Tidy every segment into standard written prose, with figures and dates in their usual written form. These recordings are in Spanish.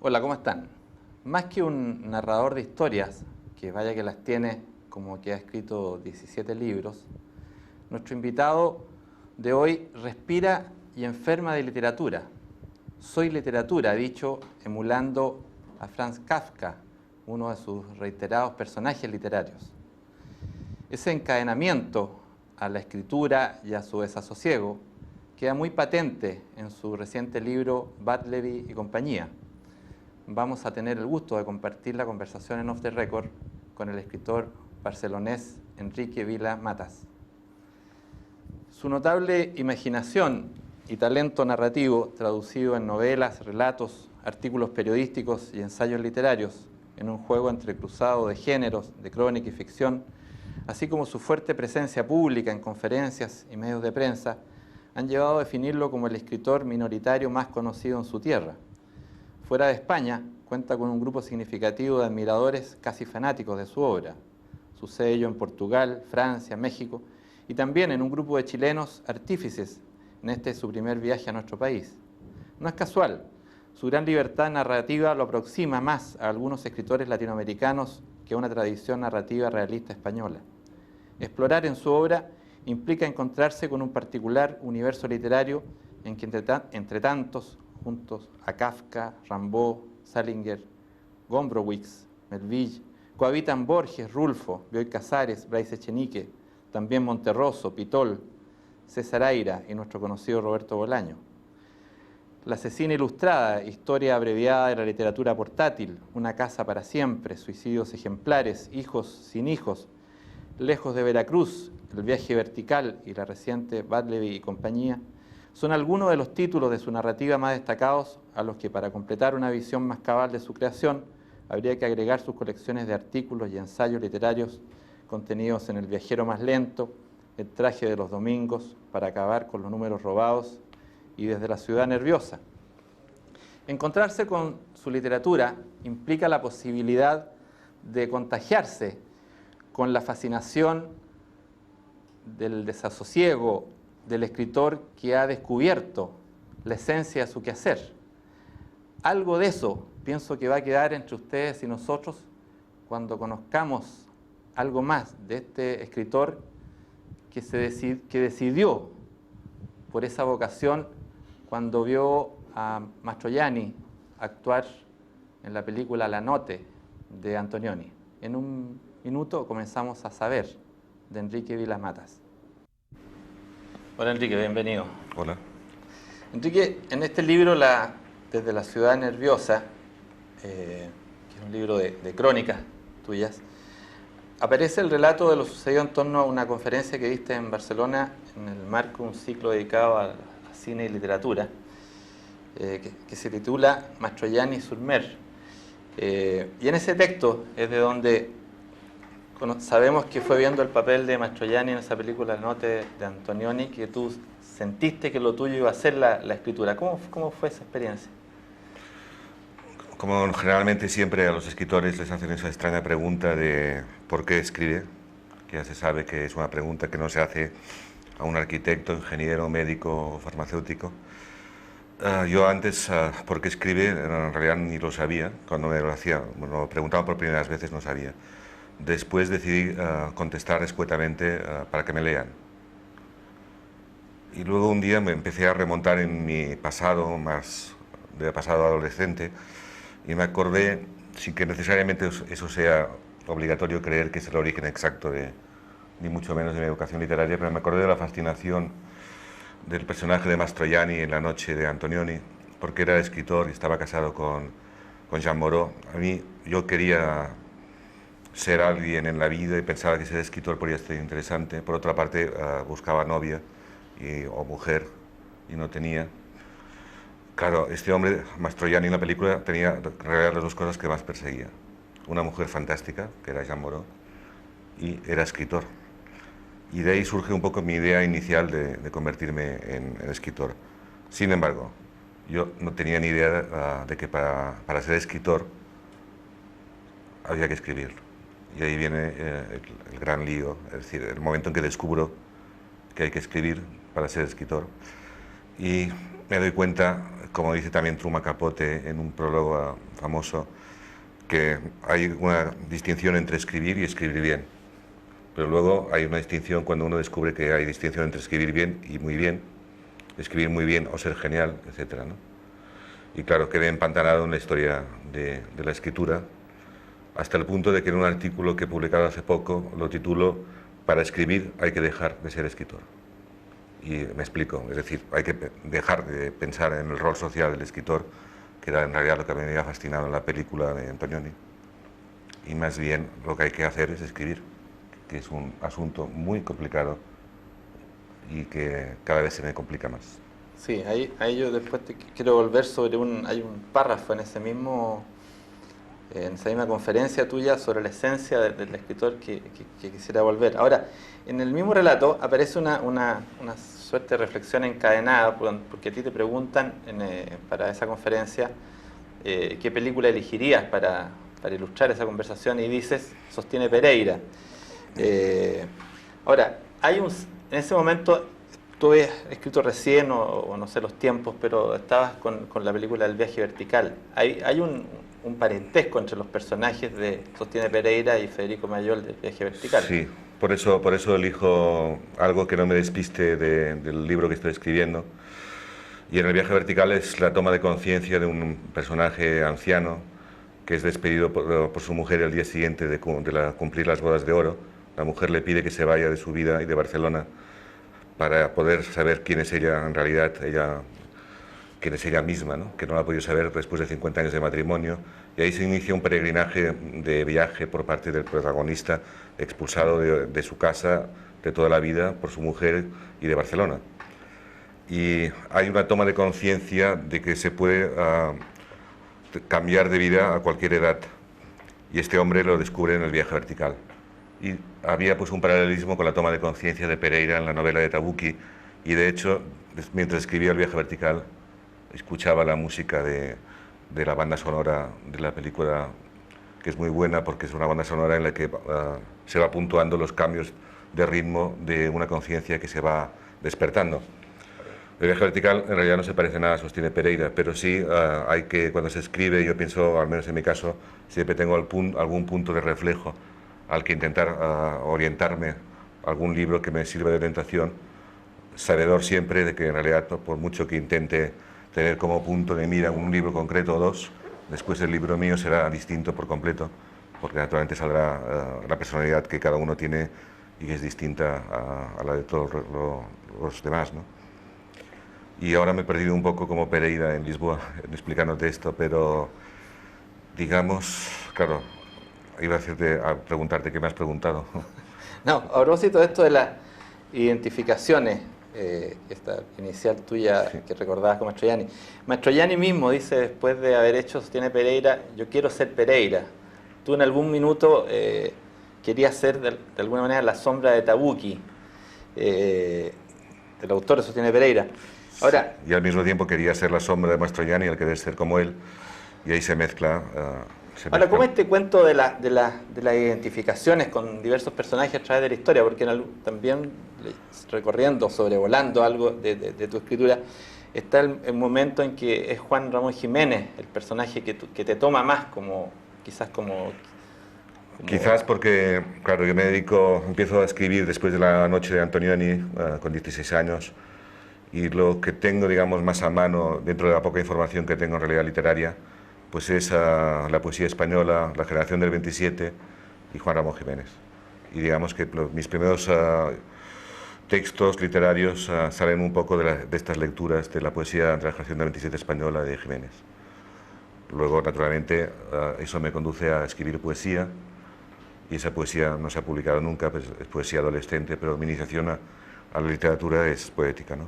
Hola, ¿cómo están? Más que un narrador de historias, que vaya que las tiene, como que ha escrito 17 libros, nuestro invitado de hoy respira y enferma de literatura. Soy literatura, ha dicho, emulando a Franz Kafka, uno de sus reiterados personajes literarios. Ese encadenamiento a la escritura y a su desasosiego queda muy patente en su reciente libro Bartleby y compañía. Vamos a tener el gusto de compartir la conversación en Off the Record con el escritor barcelonés Enrique Vila Matas. Su notable imaginación y talento narrativo, traducido en novelas, relatos, artículos periodísticos y ensayos literarios, en un juego entrecruzado de géneros, de crónica y ficción, así como su fuerte presencia pública en conferencias y medios de prensa, han llevado a definirlo como el escritor minoritario más conocido en su tierra. Fuera de España, cuenta con un grupo significativo de admiradores casi fanáticos de su obra. Sucede ello en Portugal, Francia, México y también en un grupo de chilenos artífices en este su primer viaje a nuestro país. No es casual, su gran libertad narrativa lo aproxima más a algunos escritores latinoamericanos que a una tradición narrativa realista española. Explorar en su obra implica encontrarse con un particular universo literario en que entre tantos, juntos a Kafka, Rimbaud, Salinger, Gombrowicz, Melville, cohabitan Borges, Rulfo, Bioy Casares, Bryce Echenique, también Monterroso, Pitol, César Aira y nuestro conocido Roberto Bolaño. La asesina ilustrada, historia abreviada de la literatura portátil, Una casa para siempre, Suicidios ejemplares, Hijos sin hijos, Lejos de Veracruz, El viaje vertical y la reciente Bartleby y compañía, son algunos de los títulos de su narrativa más destacados a los que, para completar una visión más cabal de su creación, habría que agregar sus colecciones de artículos y ensayos literarios contenidos en El viajero más lento, El traje de los domingos, Para acabar con los números robados y Desde la ciudad nerviosa. Encontrarse con su literatura implica la posibilidad de contagiarse con la fascinación del desasosiego del escritor que ha descubierto la esencia de su quehacer. Algo de eso pienso que va a quedar entre ustedes y nosotros cuando conozcamos algo más de este escritor que decidió por esa vocación cuando vio a Mastroianni actuar en la película La Notte de Antonioni. En un minuto comenzamos a saber de Enrique Vila Matas. Hola Enrique, bienvenido. Hola. Enrique, en este libro, Desde la ciudad nerviosa, que es un libro de crónicas tuyas, aparece el relato de lo sucedido en torno a una conferencia que diste en Barcelona en el marco de un ciclo dedicado a cine y literatura, que se titula Mastroianni sur mer. Y en ese texto es de donde sabemos que fue viendo el papel de Mastroianni en esa película La Notte de Antonioni que tú sentiste que lo tuyo iba a ser la escritura. ¿Cómo fue esa experiencia? Como generalmente siempre a los escritores les hacen esa extraña pregunta de ¿por qué escribe? Que ya se sabe que es una pregunta que no se hace a un arquitecto, ingeniero, médico o farmacéutico. Yo antes, ¿por qué escribe? En realidad ni lo sabía. Cuando me lo preguntaba por primeras veces no sabía. Después decidí contestar escuetamente para que me lean. Y luego un día me empecé a remontar en mi pasado, de pasado adolescente, y me acordé, sin que necesariamente eso sea obligatorio creer que es el origen exacto ni mucho menos de mi educación literaria, pero me acordé de la fascinación del personaje de Mastroianni en La Noche de Antonioni, porque era escritor y estaba casado con Jean Moreau. Yo quería ser alguien en la vida y pensaba que ser escritor podía ser interesante. Por otra parte, buscaba novia o mujer y no tenía. Claro, este hombre, Mastroianni en la película, tenía en realidad las dos cosas que más perseguía. Una mujer fantástica, que era Jean Moreau, y era escritor. Y de ahí surge un poco mi idea inicial de convertirme en escritor. Sin embargo, yo no tenía ni idea de que para ser escritor había que escribir. Y ahí viene el gran lío, es decir, el momento en que descubro que hay que escribir para ser escritor. Y me doy cuenta como dice también Truman Capote en un prólogo famoso, que hay una distinción entre escribir y escribir bien. Pero luego hay una distinción cuando uno descubre que hay distinción entre escribir bien y muy bien, escribir muy bien o ser genial, etcétera, ¿no? Y claro, quedé empantanado en la historia de la escritura, hasta el punto de que en un artículo que he publicado hace poco lo titulo "Para escribir hay que dejar de ser escritor". Y me explico, es decir, hay que dejar de pensar en el rol social del escritor, que era en realidad lo que a mí me había fascinado en la película de Antonioni, y más bien lo que hay que hacer es escribir, que es un asunto muy complicado y que cada vez se me complica más. Sí, ahí yo después te quiero volver sobre hay un párrafo en en esa misma conferencia tuya sobre la esencia del escritor que quisiera volver. Ahora, en el mismo relato aparece una suerte de reflexión encadenada, porque a ti te preguntan para esa conferencia qué película elegirías para ilustrar esa conversación y dices, sostiene Pereira. Ahora, en ese momento tú habías escrito recién, o no sé los tiempos, pero estabas con la película El viaje vertical. Hay un parentesco entre los personajes de Sostiene Pereira y Federico Mayol del viaje vertical. Sí, por eso elijo algo que no me despiste del libro que estoy escribiendo. Y en El viaje vertical es la toma de conciencia de un personaje anciano que es despedido por su mujer el día siguiente de cumplir las bodas de oro. La mujer le pide que se vaya de su vida y de Barcelona para poder saber quién es ella en realidad, quién es ella misma, ¿no? Que no la ha podido saber después de 50 años de matrimonio. Y ahí se inicia un peregrinaje de viaje por parte del protagonista, expulsado de su casa de toda la vida por su mujer y de Barcelona. Y hay una toma de conciencia de que se puede cambiar de vida a cualquier edad. Y este hombre lo descubre en El viaje vertical. Y había pues un paralelismo con la toma de conciencia de Pereira en la novela de Tabucchi, y de hecho, mientras escribía El viaje vertical, escuchaba la música de la banda sonora de la película, que es muy buena porque es una banda sonora en la que se va puntuando los cambios de ritmo de una conciencia que se va despertando. El viaje vertical en realidad no se parece nada a Sostiene Pereira, pero sí hay que, cuando se escribe, yo pienso, al menos en mi caso, siempre tengo algún punto de reflejo al que intentar orientarme, algún libro que me sirva de orientación, sabedor siempre de que en realidad, por mucho que intente tener como punto de mira un libro concreto o dos, después el libro mío será distinto por completo, porque naturalmente saldrá la personalidad que cada uno tiene y que es distinta a la de todos los demás, ¿no? Y ahora me he perdido un poco como Pereira en Lisboa explicándote esto, pero digamos, claro, iba a preguntarte qué me has preguntado. No, a propósito de esto de las identificaciones, esta inicial tuya, sí, que recordabas con Mastroianni. Mastroianni mismo dice, después de haber hecho Sostiene Pereira, yo quiero ser Pereira. Tú en algún minuto querías ser de alguna manera la sombra de Tabucchi, el autor de Sostiene Pereira. Ahora, sí, y al mismo tiempo quería ser la sombra de Mastroianni, el querer ser como él, y ahí se mezcla. Ahora, ¿cómo este cuento de las identificaciones con diversos personajes a través de la historia? Porque también recorriendo, sobrevolando algo de tu escritura, está el momento en que es Juan Ramón Jiménez, el personaje que te toma más quizás como... Quizás porque, claro, yo empiezo a escribir después de la noche de Antonioni, con 16 años, y lo que tengo, digamos, más a mano, dentro de la poca información que tengo en realidad literaria, pues es la poesía española, la generación del 27 y Juan Ramón Jiménez. Y digamos que mis primeros textos literarios salen un poco de estas lecturas de la poesía de la generación del 27 española de Jiménez. Luego, naturalmente, eso me conduce a escribir poesía, y esa poesía no se ha publicado nunca, pues es poesía adolescente, pero mi iniciación a la literatura es poética, ¿no?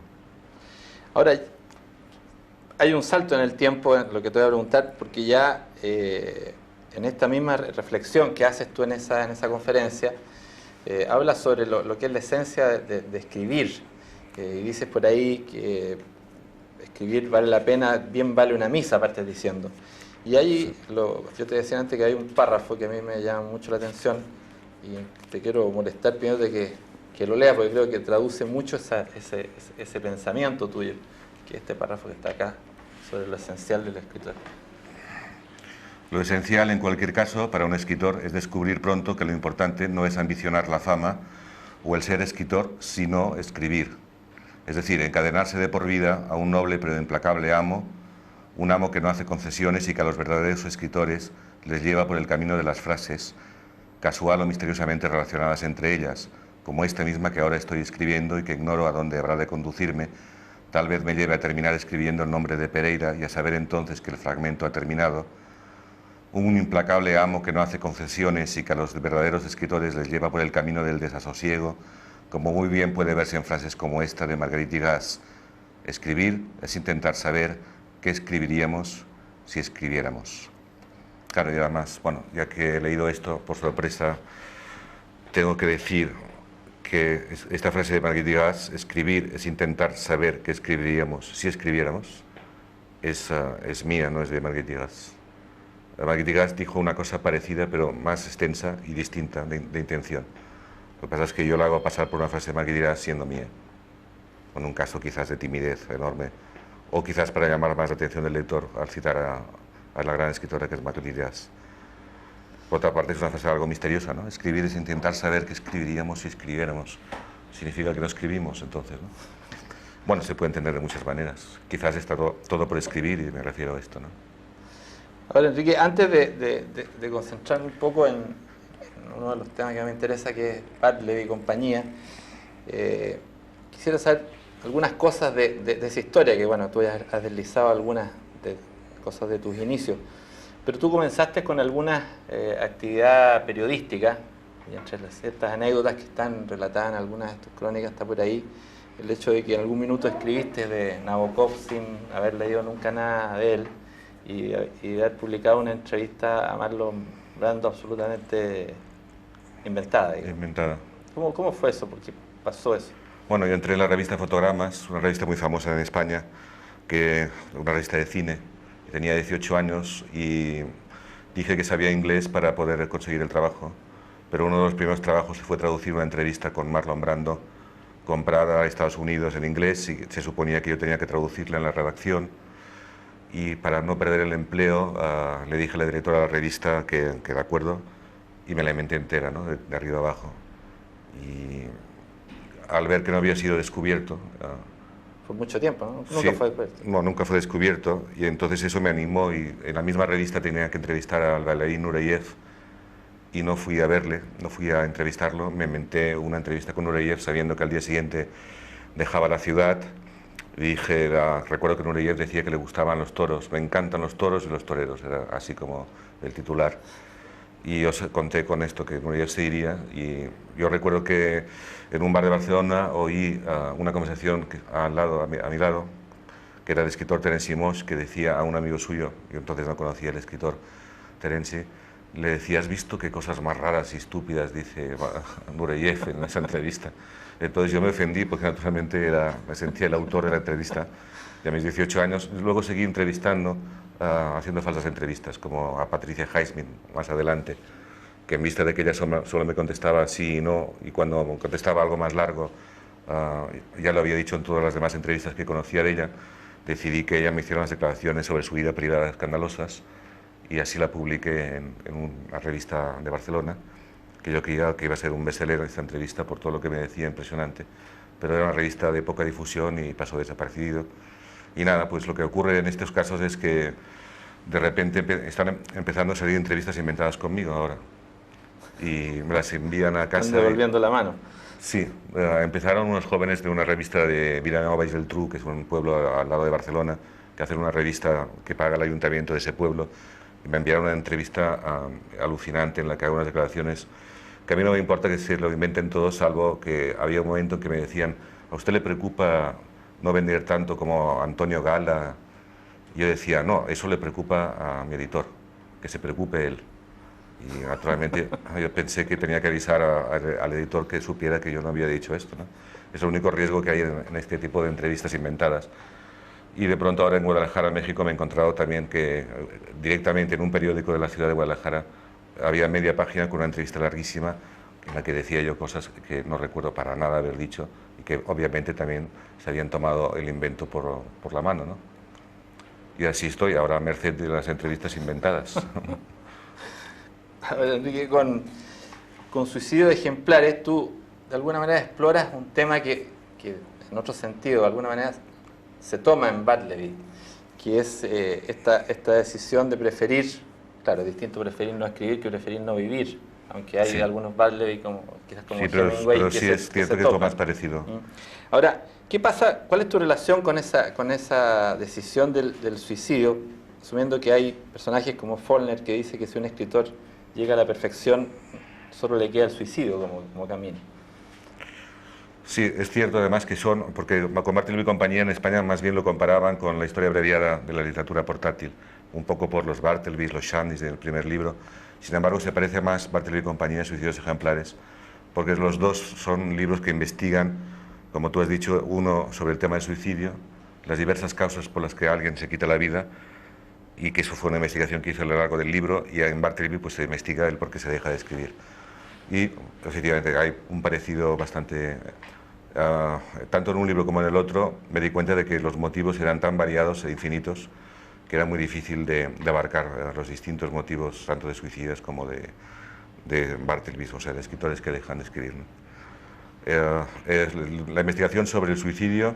Ahora, hay un salto en el tiempo en lo que te voy a preguntar, porque ya en esta misma reflexión que haces tú en esa conferencia, hablas sobre lo que es la esencia de escribir, y dices por ahí que escribir vale la pena, bien vale una misa, aparte diciendo. Y ahí, yo te decía antes que hay un párrafo que a mí me llama mucho la atención, y te quiero molestar primero de que lo leas, porque creo que traduce mucho ese pensamiento tuyo, que este párrafo que está acá. sobre lo esencial del escritor. Lo esencial, en cualquier caso, para un escritor es descubrir pronto que lo importante no es ambicionar la fama o el ser escritor, sino escribir. Es decir, encadenarse de por vida a un noble pero implacable amo, un amo que no hace concesiones y que a los verdaderos escritores les lleva por el camino de las frases, casual o misteriosamente relacionadas entre ellas, como esta misma que ahora estoy escribiendo y que ignoro a dónde habrá de conducirme. Tal vez me lleve a terminar escribiendo el nombre de Pereira y a saber entonces que el fragmento ha terminado. Un implacable amo que no hace concesiones y que a los verdaderos escritores les lleva por el camino del desasosiego, como muy bien puede verse en frases como esta de Marguerite Duras: escribir es intentar saber qué escribiríamos si escribiéramos. Claro, y además, bueno, ya que he leído esto por sorpresa, tengo que decir que esta frase de Marguerite Duras, escribir es intentar saber qué escribiríamos si escribiéramos, es mía, no es de Marguerite Duras. Marguerite Duras dijo una cosa parecida, pero más extensa y distinta de intención. Lo que pasa es que yo la hago pasar por una frase de Marguerite Duras siendo mía, con un caso quizás de timidez enorme, o quizás para llamar más la atención del lector al citar a la gran escritora que es Marguerite Duras. Por otra parte, es una frase algo misteriosa, ¿no? Escribir es intentar saber qué escribiríamos si escribiéramos. Significa que no escribimos, entonces, ¿no? Bueno, se puede entender de muchas maneras. Quizás está todo por escribir y me refiero a esto, ¿no? Ahora, Enrique, antes de concentrarme un poco en uno de los temas que me interesa, que es Padley y compañía, quisiera saber algunas cosas de esa historia, que bueno, tú ya has deslizado algunas cosas de tus inicios, pero tú comenzaste con alguna actividad periodística, y entre las ciertas anécdotas que están relatadas en algunas de tus crónicas está por ahí el hecho de que en algún minuto escribiste de Nabokov sin haber leído nunca nada de él, y de haber publicado una entrevista a Marlon Brando absolutamente inventada, digamos. Inventada. ¿Cómo fue eso? ¿Por qué pasó eso? Bueno, yo entré en la revista Fotogramas, una revista muy famosa en España, una revista de cine. Tenía 18 años y dije que sabía inglés para poder conseguir el trabajo, pero uno de los primeros trabajos fue traducir una entrevista con Marlon Brando, comprada a Estados Unidos en inglés, y se suponía que yo tenía que traducirla en la redacción. Y para no perder el empleo, le dije a la directora de la revista que de acuerdo, y me la inventé entera, ¿no? de arriba abajo. Y al ver que no había sido descubierto... Fue mucho tiempo, ¿no? Nunca fue descubierto. No, nunca fue descubierto, y entonces eso me animó, y en la misma revista tenía que entrevistar al bailarín Nureyev, y no fui a verle, no fui a entrevistarlo, me inventé una entrevista con Nureyev sabiendo que al día siguiente dejaba la ciudad. Recuerdo que Nureyev decía que le gustaban los toros, me encantan los toros y los toreros, era así como el titular. Y yo conté con esto, que Nureyev se iría, y yo recuerdo que en un bar de Barcelona oí una conversación a mi lado, que era el escritor Terence Moix, que decía a un amigo suyo, yo entonces no conocía al escritor Terence, le decía: ¿has visto qué cosas más raras y estúpidas dice Nureyev en esa entrevista? Entonces yo me ofendí porque naturalmente me sentía el autor de la entrevista de mis 18 años. Luego seguí entrevistando, haciendo falsas entrevistas, como a Patricia Highsmith más adelante, que en vista de que ella solo me contestaba sí y no, y cuando contestaba algo más largo, ya lo había dicho en todas las demás entrevistas que conocía de ella, decidí que ella me hiciera unas declaraciones sobre su vida privada escandalosas, y así la publiqué en una revista de Barcelona, que yo creía que iba a ser un bestseller esta entrevista por todo lo que me decía, impresionante, pero era una revista de poca difusión y pasó desaparecido. Y nada, pues lo que ocurre en estos casos es que de repente están empezando a salir entrevistas inventadas conmigo ahora, y me las envían a casa. Están devolviendo la mano. Sí, empezaron unos jóvenes de una revista de Vilanova y Geltrú, que es un pueblo al lado de Barcelona, que hacen una revista que paga el ayuntamiento de ese pueblo, y me enviaron una entrevista alucinante en la que hago unas declaraciones que a mí no me importa que se lo inventen todos, salvo que había un momento en que me decían: ¿a usted le preocupa no vender tanto como Antonio Gala? Y yo decía: no, eso le preocupa a mi editor, que se preocupe él. Y naturalmente yo pensé que tenía que avisar al editor que supiera que yo no había dicho esto, ¿no? Es el único riesgo que hay en este tipo de entrevistas inventadas. Y de pronto ahora en Guadalajara, México, me he encontrado también que directamente en un periódico de la ciudad de Guadalajara había media página con una entrevista larguísima en la que decía yo cosas que no recuerdo para nada haber dicho, y que obviamente también se habían tomado el invento por la mano, ¿no? Y así estoy, ahora a merced de las entrevistas inventadas. A ver, Enrique, con Suicidio de Ejemplares, tú de alguna manera exploras un tema que en otro sentido, de alguna manera, se toma en Bartleby, que es esta decisión de preferir, claro, es distinto preferir no escribir que preferir no vivir, aunque hay Sí. algunos Bartleby quizás como Sí, Hemingway pero que sí se, es que cierto se que es lo topan. más parecido. Ahora, ¿qué pasa? ¿Cuál es tu relación con esa decisión del suicidio? Asumiendo que hay personajes como Faulkner que dice que si un escritor llega a la perfección, solo le queda el suicidio como camino. Sí, es cierto además que son, porque con Bartleby y compañía en España más bien lo comparaban con la historia abreviada de la literatura portátil, un poco por los Bartlebys, los Shandys del primer libro. Sin embargo, se parece más Bartleby y compañía a Suicidios Ejemplares, porque los dos son libros que investigan, como tú has dicho, uno sobre el tema del suicidio, las diversas causas por las que alguien se quita la vida, y que eso fue una investigación que hizo a lo largo del libro, y en Bartleby pues se investiga el por qué se deja de escribir. Y efectivamente hay un parecido bastante... tanto en un libro como en el otro me di cuenta de que los motivos eran tan variados e infinitos que era muy difícil de abarcar los distintos motivos tanto de suicidas como de Bartleby, o sea, de escritores que dejan de escribir, ¿no? La investigación sobre el suicidio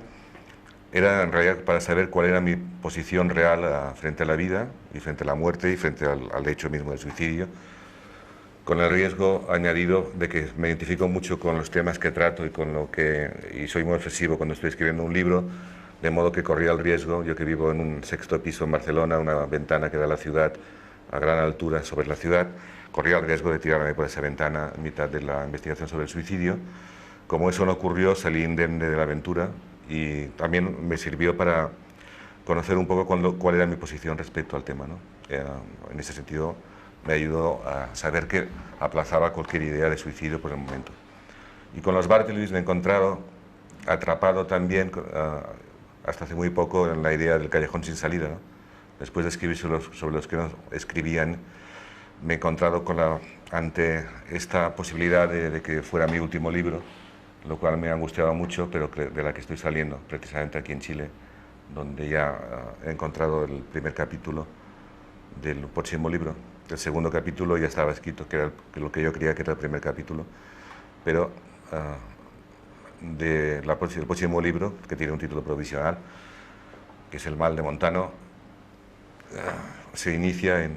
era en realidad para saber cuál era mi posición real frente a la vida y frente a la muerte y frente al hecho mismo del suicidio, con el riesgo añadido de que me identifico mucho con los temas que trato y soy muy obsesivo cuando estoy escribiendo un libro, de modo que corría el riesgo, yo que vivo en un sexto piso en Barcelona, una ventana que da a la ciudad a gran altura sobre la ciudad, corría el riesgo de tirarme por esa ventana en mitad de la investigación sobre el suicidio. Como eso no ocurrió, salí indemne de la aventura y también me sirvió para conocer un poco cuál era mi posición respecto al tema, ¿no? En ese sentido me ayudó a saber que aplazaba cualquier idea de suicidio por el momento. Y con los Bartleby me he encontrado atrapado también hasta hace muy poco en la idea del callejón sin salida, ¿no? Después de escribir sobre los que no escribían, me he encontrado ante esta posibilidad de que fuera mi último libro, lo cual me ha angustiado mucho, pero de la que estoy saliendo precisamente aquí en Chile, donde ya he encontrado el primer capítulo del próximo libro. El segundo capítulo ya estaba escrito, que era lo que yo creía que era el primer capítulo, pero del próximo libro, que tiene un título provisional, que es El mal de Montano, se inicia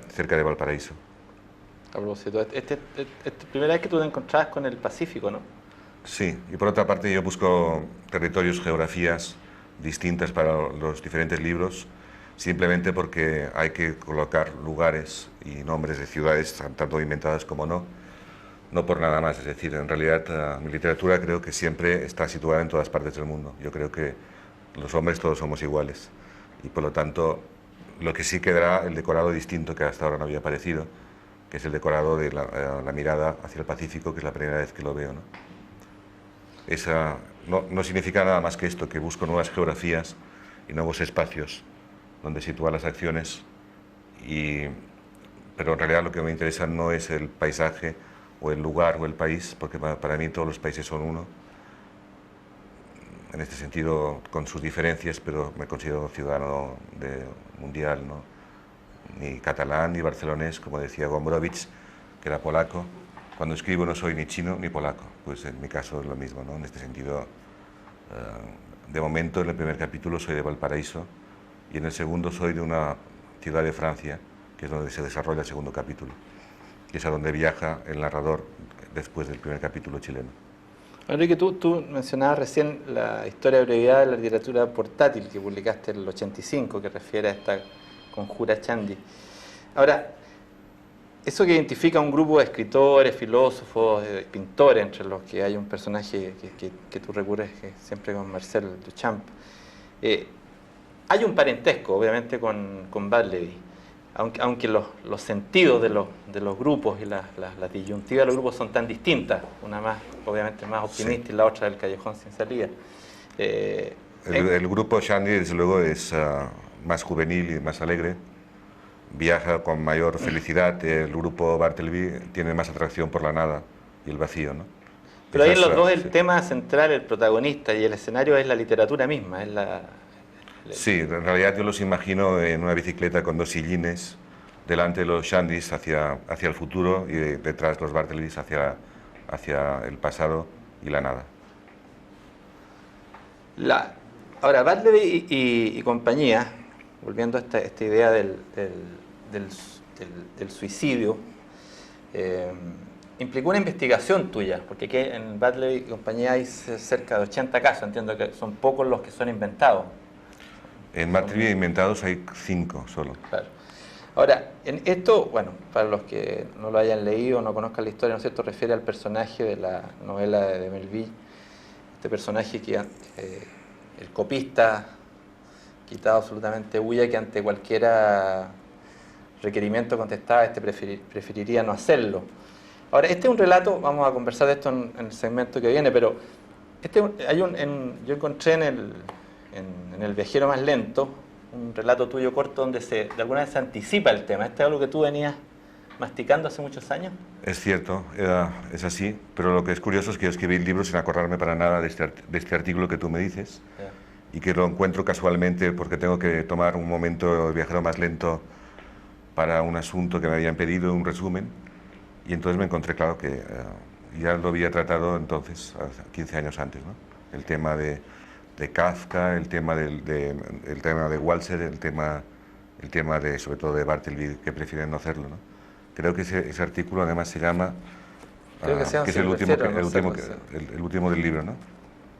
cerca de Valparaíso. A propósito, esta primera vez que tú te encontrabas con el Pacífico, ¿no? Sí, y por otra parte yo busco territorios, geografías distintas para los diferentes libros, simplemente porque hay que colocar lugares y nombres de ciudades tanto inventadas como no por nada más. Es decir, en realidad mi literatura creo que siempre está situada en todas partes del mundo. Yo creo que los hombres todos somos iguales y por lo tanto lo que sí quedará el decorado distinto que hasta ahora no había aparecido, que es el decorado de la mirada hacia el Pacífico, que es la primera vez que lo veo, ¿no? No significa nada más que esto, que busco nuevas geografías y nuevos espacios donde situar las acciones, pero en realidad lo que me interesa no es el paisaje o el lugar o el país, porque para mí todos los países son uno, en este sentido con sus diferencias, pero me considero ciudadano mundial, ¿no? Ni catalán ni barcelonés, como decía Gombrowicz, que era polaco. Cuando escribo no soy ni chino ni polaco, pues en mi caso es lo mismo, ¿no? En este sentido, de momento en el primer capítulo soy de Valparaíso y en el segundo soy de una ciudad de Francia, que es donde se desarrolla el segundo capítulo, que es a donde viaja el narrador después del primer capítulo chileno. Enrique, tú mencionabas recién la historia abreviada de la literatura portátil que publicaste en el 85, que refiere a esta conjura Shandy. Ahora, eso que identifica a un grupo de escritores, filósofos, pintores, entre los que hay un personaje que tú recurres siempre con Marcel Duchamp, hay un parentesco, obviamente, con Bartleby, aunque los sentidos de los grupos y las disyuntivas de los grupos son tan distintas, una más, obviamente, más optimista, sí, y la otra del callejón sin salida. El grupo Shandy, desde luego, es más juvenil y más alegre, viaja con mayor felicidad. El grupo Bartleby tiene más atracción por la nada y el vacío, ¿no? Pero ahí en los dos el tema central, el protagonista y el escenario es la literatura misma, es Sí, en realidad yo los imagino en una bicicleta con dos sillines, delante de los Shandys hacia el futuro y detrás los Bartlebys hacia el pasado y la nada. Ahora, Bartleby y compañía, volviendo a esta idea del suicidio, implicó una investigación tuya, porque aquí en Bartleby y compañía hay cerca de 80 casos, entiendo que son pocos los que son inventados. En Bartleby inventados hay 5 solo. Claro. Ahora, en esto, bueno, para los que no lo hayan leído o no conozcan la historia, ¿no es cierto?, refiere al personaje de la novela de Melville, este personaje que el copista, quitado absolutamente huya, que ante cualquier requerimiento contestaba, preferiría no hacerlo. Ahora, este es un relato, vamos a conversar de esto en el segmento que viene, pero yo encontré en El viajero más lento un relato tuyo corto donde de alguna vez se anticipa el tema. ¿Este es algo que tú venías masticando hace muchos años? Es cierto, es así, pero lo que es curioso es que yo escribí el libro sin acordarme para nada de este artículo que tú me dices, y que lo encuentro casualmente porque tengo que tomar un momento de viajero más lento para un asunto que me habían pedido, un resumen, y entonces me encontré, claro, que ya lo había tratado entonces, 15 años antes, ¿no? El tema de Kafka, el tema de Walser, el tema sobre todo de Bartleby, que prefieren no hacerlo, ¿no? Creo que ese artículo además se llama, que es el último del libro, ¿no?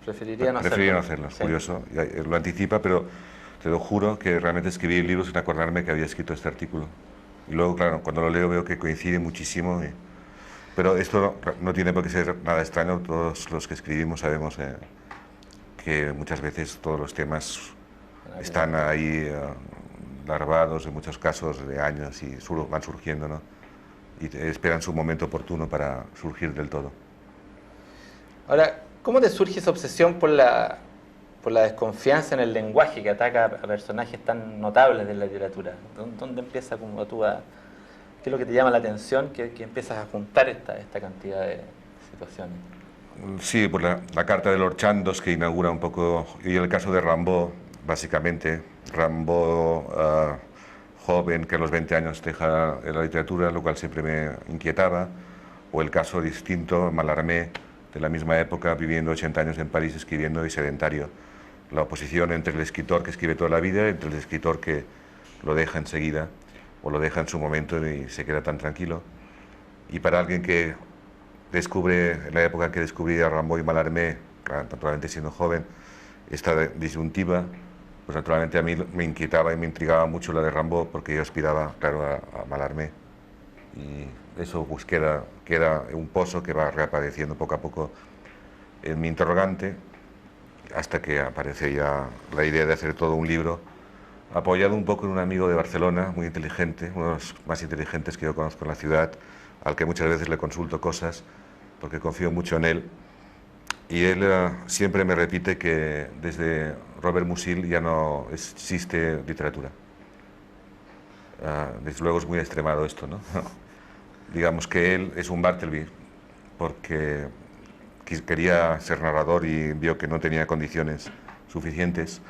Preferiría no hacerlo, es curioso, lo anticipa, pero te lo juro que realmente escribí el libro sin acordarme que había escrito este artículo. Y luego, claro, cuando lo leo veo que coincide muchísimo, pero esto no tiene por qué ser nada extraño. Todos los que escribimos sabemos que muchas veces todos los temas están ahí larvados, en muchos casos de años, y van surgiendo, ¿no? Y esperan su momento oportuno para surgir del todo. Ahora, ¿cómo te surge esa obsesión por la desconfianza en el lenguaje que ataca a personajes tan notables de la literatura? ¿Dónde empieza como tú qué es lo que te llama la atención, que empiezas a juntar esta cantidad de situaciones? Sí, por la carta de Lord Chandos, que inaugura un poco, y el caso de Rimbaud, básicamente. Rimbaud, joven, que a los 20 años deja la literatura, lo cual siempre me inquietaba, o el caso distinto, Mallarmé, de la misma época, viviendo 80 años en París, escribiendo y sedentario. La oposición entre el escritor que escribe toda la vida y entre el escritor que lo deja enseguida, o lo deja en su momento y se queda tan tranquilo. Y para alguien que descubre, en la época en que descubrí a Rimbaud y Mallarmé, naturalmente siendo joven, esta disyuntiva, pues naturalmente a mí me inquietaba y me intrigaba mucho la de Rimbaud, porque yo aspiraba, claro, a Mallarmé. Y eso pues queda un pozo que va reapareciendo poco a poco en mi interrogante, hasta que aparece ya la idea de hacer todo un libro, apoyado un poco en un amigo de Barcelona, muy inteligente, uno de los más inteligentes que yo conozco en la ciudad, al que muchas veces le consulto cosas, porque confío mucho en él. Y él siempre me repite que desde Robert Musil ya no existe literatura. Desde luego es muy extremado esto, ¿no? Digamos que él es un Bartleby porque quería ser narrador y vio que no tenía condiciones suficientes,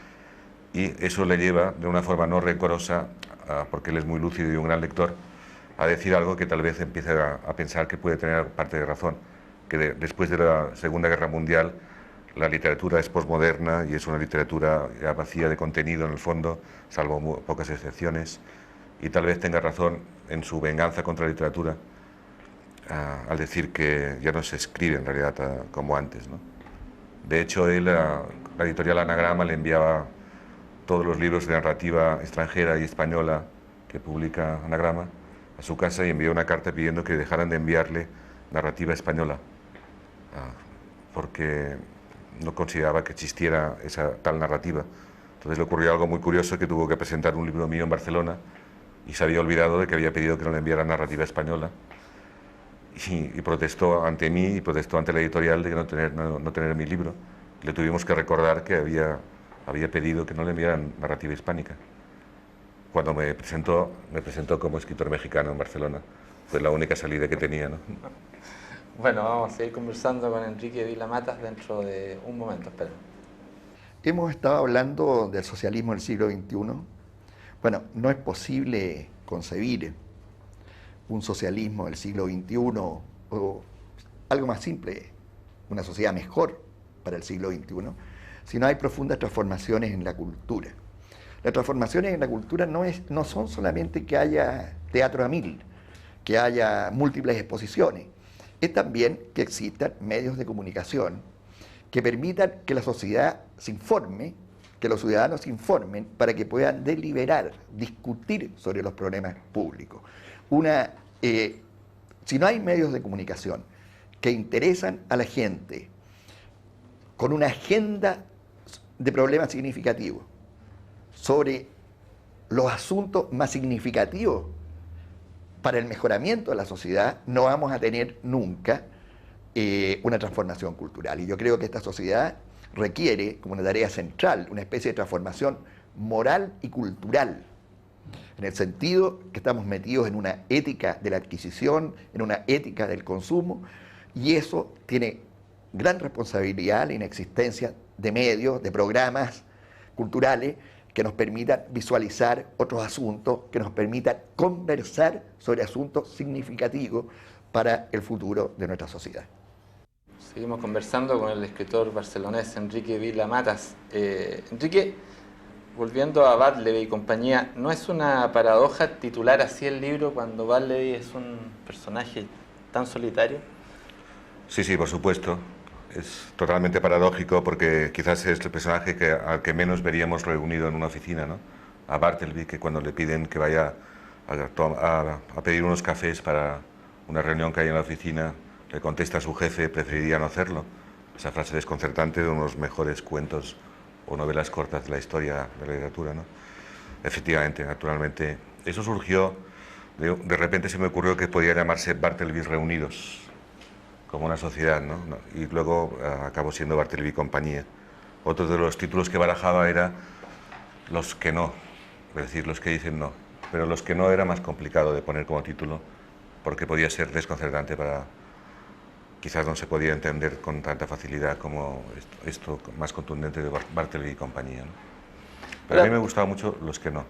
y eso le lleva de una forma no rencorosa, porque él es muy lúcido y un gran lector, a decir algo que tal vez empiece a pensar que puede tener parte de razón, que después de la Segunda Guerra Mundial la literatura es posmoderna y es una literatura ya vacía de contenido en el fondo, salvo pocas excepciones, y tal vez tenga razón en su venganza contra la literatura, al decir que ya no se escribe en realidad como antes, ¿no? De hecho, él, la editorial Anagrama le enviaba todos los libros de narrativa extranjera y española que publica Anagrama a su casa, y envió una carta pidiendo que dejaran de enviarle narrativa española, porque no consideraba que existiera esa tal narrativa. Entonces le ocurrió algo muy curioso, que tuvo que presentar un libro mío en Barcelona y se había olvidado de que había pedido que no le enviara narrativa española, y protestó ante mí y protestó ante la editorial de que no tener mi libro. Le tuvimos que recordar que había pedido que no le enviaran narrativa hispánica. Cuando me presentó como escritor mexicano en Barcelona. Fue la única salida que tenía, ¿no? Bueno, vamos a seguir conversando con Enrique Vila-Matas dentro de un momento, espera. hemos estado hablando del socialismo del siglo XXI. Bueno, no es posible concebir un socialismo del siglo XXI o algo más simple, una sociedad mejor para el siglo XXI, si no hay profundas transformaciones en la cultura. Las transformaciones en la cultura no son solamente que haya teatro a mil, que haya múltiples exposiciones, es también que existan medios de comunicación que permitan que la sociedad se informe, que los ciudadanos se informen para que puedan deliberar, discutir sobre los problemas públicos. Si no hay medios de comunicación que interesan a la gente con una agenda de problemas significativos sobre los asuntos más significativos para el mejoramiento de la sociedad, no vamos a tener nunca una transformación cultural. Y yo creo que esta sociedad requiere, como una tarea central, una especie de transformación moral y cultural, en el sentido que estamos metidos en una ética de la adquisición, en una ética del consumo, y eso tiene gran responsabilidad en la inexistencia de medios, de programas culturales que nos permitan visualizar otros asuntos, que nos permitan conversar sobre asuntos significativos para el futuro de nuestra sociedad. Seguimos conversando con el escritor barcelonés Enrique Vila Matas. Enrique, volviendo a Bartleby y compañía, ¿no es una paradoja titular así el libro cuando Bartleby es un personaje tan solitario? Sí, por supuesto. Es totalmente paradójico porque quizás es el personaje al que menos veríamos reunido en una oficina, ¿no? A Bartleby, que cuando le piden que vaya a pedir unos cafés para una reunión que hay en la oficina, le contesta a su jefe, preferiría no hacerlo. Esa frase desconcertante de uno de los mejores cuentos o novelas cortas de la historia de la literatura, ¿no? Efectivamente, naturalmente. Eso surgió, de repente se me ocurrió que podía llamarse Bartleby Reunidos, como una sociedad, ¿no? Y luego acabó siendo Bartleby y compañía. Otro de los títulos que barajaba era Los que no, es decir, los que dicen no. Pero los que no era más complicado de poner como título porque podía ser desconcertante para... Quizás no se podía entender con tanta facilidad como esto más contundente de Bartleby y compañía, ¿no? Pero a mí me gustaba mucho Los que no.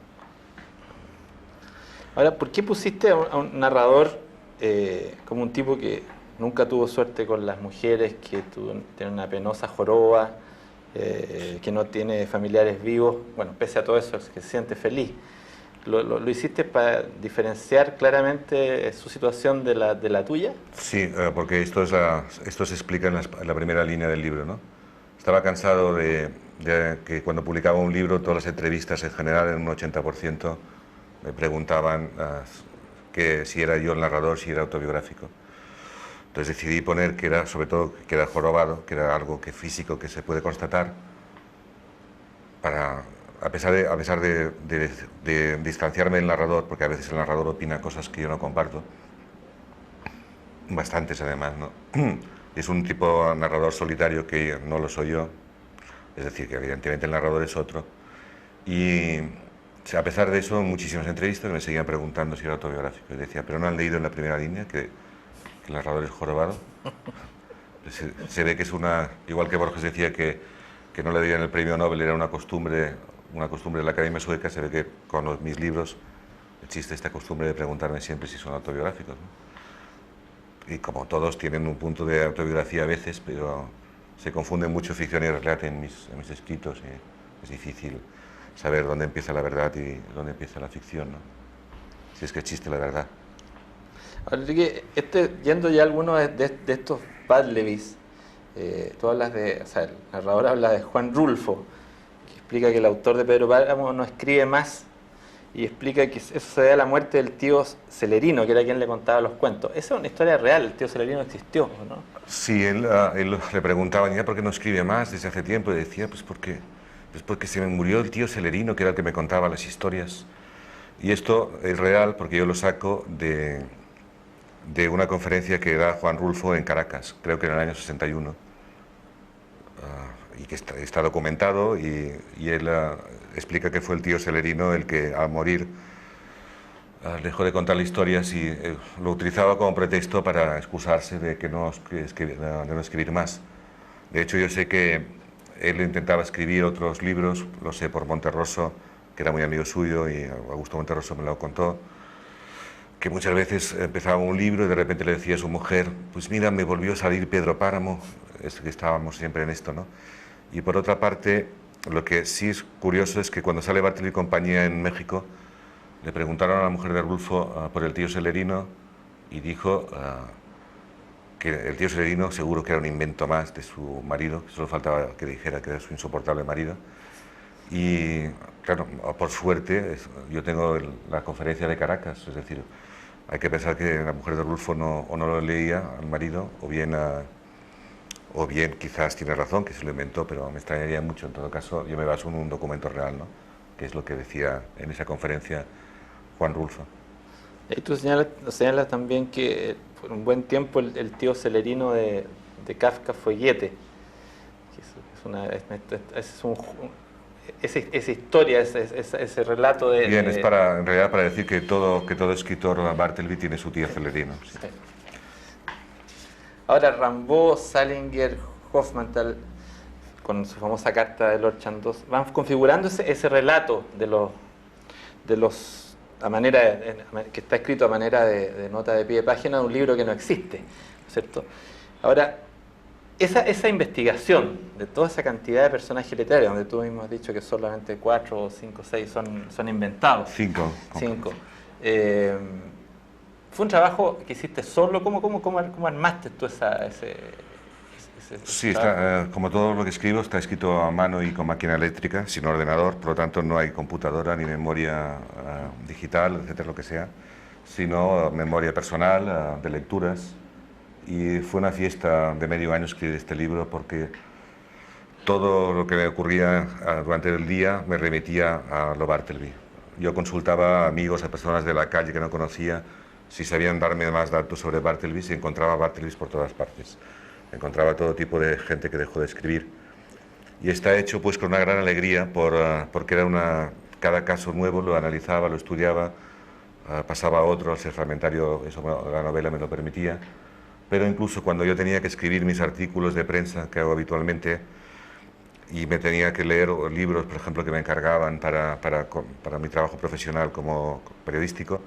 Ahora, ¿por qué pusiste a un narrador como un tipo que nunca tuvo suerte con las mujeres, que tiene una penosa joroba, que no tiene familiares vivos? Bueno, pese a todo eso, es que se siente feliz. ¿Lo hiciste para diferenciar claramente su situación de la tuya? Sí, porque esto se explica en la primera línea del libro, ¿no? Estaba cansado de que cuando publicaba un libro, todas las entrevistas en general, en un 80%, me preguntaban que si era yo el narrador, si era autobiográfico. Entonces decidí poner que era, sobre todo, que era jorobado, que era algo físico que se puede constatar, para... A pesar de distanciarme del narrador, porque a veces el narrador opina cosas que yo no comparto, bastantes además, ¿no? Es un tipo narrador solitario que no lo soy yo, es decir, que evidentemente el narrador es otro, y a pesar de eso, muchísimas entrevistas me seguían preguntando si era autobiográfico, y decía, pero no han leído en la primera línea que el narrador es jorobado. Se ve que es igual que Borges decía que no le dieran el premio Nobel era una costumbre de la Academia Sueca, se ve que con mis libros existe esta costumbre de preguntarme siempre si son autobiográficos, ¿no? Y como todos tienen un punto de autobiografía a veces, pero se confunden mucho ficción y relato en mis escritos, y es difícil saber dónde empieza la verdad y dónde empieza la ficción, ¿no? Si es que existe la verdad. Enrique, yendo ya a algunos de estos Bartlebys, tú hablas el narrador habla de Juan Rulfo, que explica que el autor de Pedro Páramo no escribe más, y explica que eso se debe a la muerte del tío Celerino, que era quien le contaba los cuentos. Esa es una historia real, el tío Celerino existió, ¿no? Sí, él le preguntaban, ¿ya por qué no escribe más desde hace tiempo? Y decía, pues porque se me murió el tío Celerino, que era el que me contaba las historias. Y esto es real porque yo lo saco de una conferencia que da Juan Rulfo en Caracas, creo que en el año 61, y que está documentado, y él explica que fue el tío Celerino el que al morir dejó de contarle historias y lo utilizaba como pretexto para excusarse de no escribir más. De hecho, yo sé que él intentaba escribir otros libros, lo sé por Monterroso, que era muy amigo suyo, y Augusto Monterroso me lo contó, que muchas veces empezaba un libro y de repente le decía a su mujer, pues mira, me volvió a salir Pedro Páramo, es que estábamos siempre en esto, ¿no? Y por otra parte, lo que sí es curioso es que cuando sale Bartleby y compañía en México, le preguntaron a la mujer de Rulfo por el tío Celerino y dijo que el tío Celerino seguro que era un invento más de su marido, que solo faltaba que dijera que era su insoportable marido. Y claro, por suerte, yo tengo la conferencia de Caracas, es decir, hay que pensar que la mujer de Rulfo o no lo leía al marido, o bien quizás tiene razón, que se lo inventó, pero me extrañaría mucho. En todo caso, yo me baso en un documento real, ¿no? Que es lo que decía en esa conferencia Juan Rulfo. Y tú señalas también que por un buen tiempo el tío Celerino de Kafka fue Goethe. Esa historia, ese relato de... Bien, es en realidad para decir que todo escritor Bartleby tiene su tío Celerino. Sí. Sí. Ahora, Rimbaud, Salinger, Hofmannsthal, con su famosa carta de Lord Chandos, van configurando ese relato de los a manera que está escrito a manera de nota de pie de página de un libro que no existe, ¿cierto? Ahora, esa investigación de toda esa cantidad de personajes literarios, donde tú mismo has dicho que solamente 4 o 5 o 6 son inventados. 5. Fue un trabajo que hiciste solo. ¿Cómo armaste tú ese Sí, trabajo? como todo lo que escribo está escrito a mano y con máquina eléctrica, sin ordenador, por lo tanto no hay computadora ni memoria digital, etcétera, lo que sea, sino memoria personal, de lecturas. Y fue una fiesta de medio año escribir este libro porque todo lo que me ocurría durante el día me remitía a lo Bartleby. Yo consultaba a amigos, a personas de la calle que no conocía, si sabían darme más datos sobre Bartleby, y encontraba Bartleby por todas partes. Encontraba todo tipo de gente que dejó de escribir. Y está hecho pues con una gran alegría porque era cada caso nuevo, lo analizaba, lo estudiaba, pasaba a otro, el fragmentario, la novela me lo permitía. Pero incluso cuando yo tenía que escribir mis artículos de prensa, que hago habitualmente, y me tenía que leer libros, por ejemplo, que me encargaban para mi trabajo profesional como periodístico,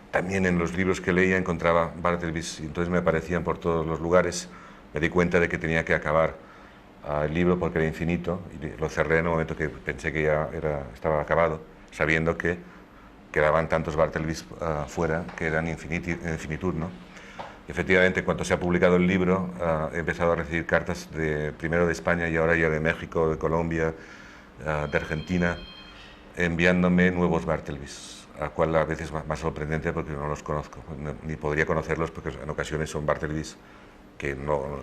también en los libros que leía encontraba Bartleby, y entonces me aparecían por todos los lugares. Me di cuenta de que tenía que acabar el libro porque era infinito, y lo cerré en el momento que pensé que ya estaba acabado, sabiendo que quedaban tantos Bartlebys fuera que eran infinitud, ¿no? Efectivamente, en cuanto se ha publicado el libro, he empezado a recibir cartas primero de España y ahora ya de México, de Colombia, de Argentina, enviándome nuevos Bartlebys, a cual a veces más sorprendente porque no los conozco, ni podría conocerlos porque en ocasiones son Bartlebys que no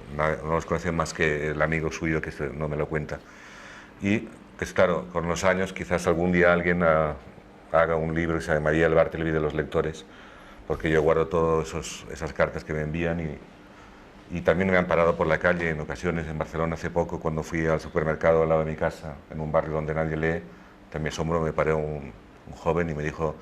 los conocen más que el amigo suyo que no me lo cuenta. Y pues claro, con los años quizás algún día alguien haga un libro que se llamaría El Bartleby de los lectores, porque yo guardo todas esas cartas que me envían y también me han parado por la calle en ocasiones, en Barcelona hace poco, cuando fui al supermercado al lado de mi casa, en un barrio donde nadie lee, a mi asombro me paró un joven y me dijo: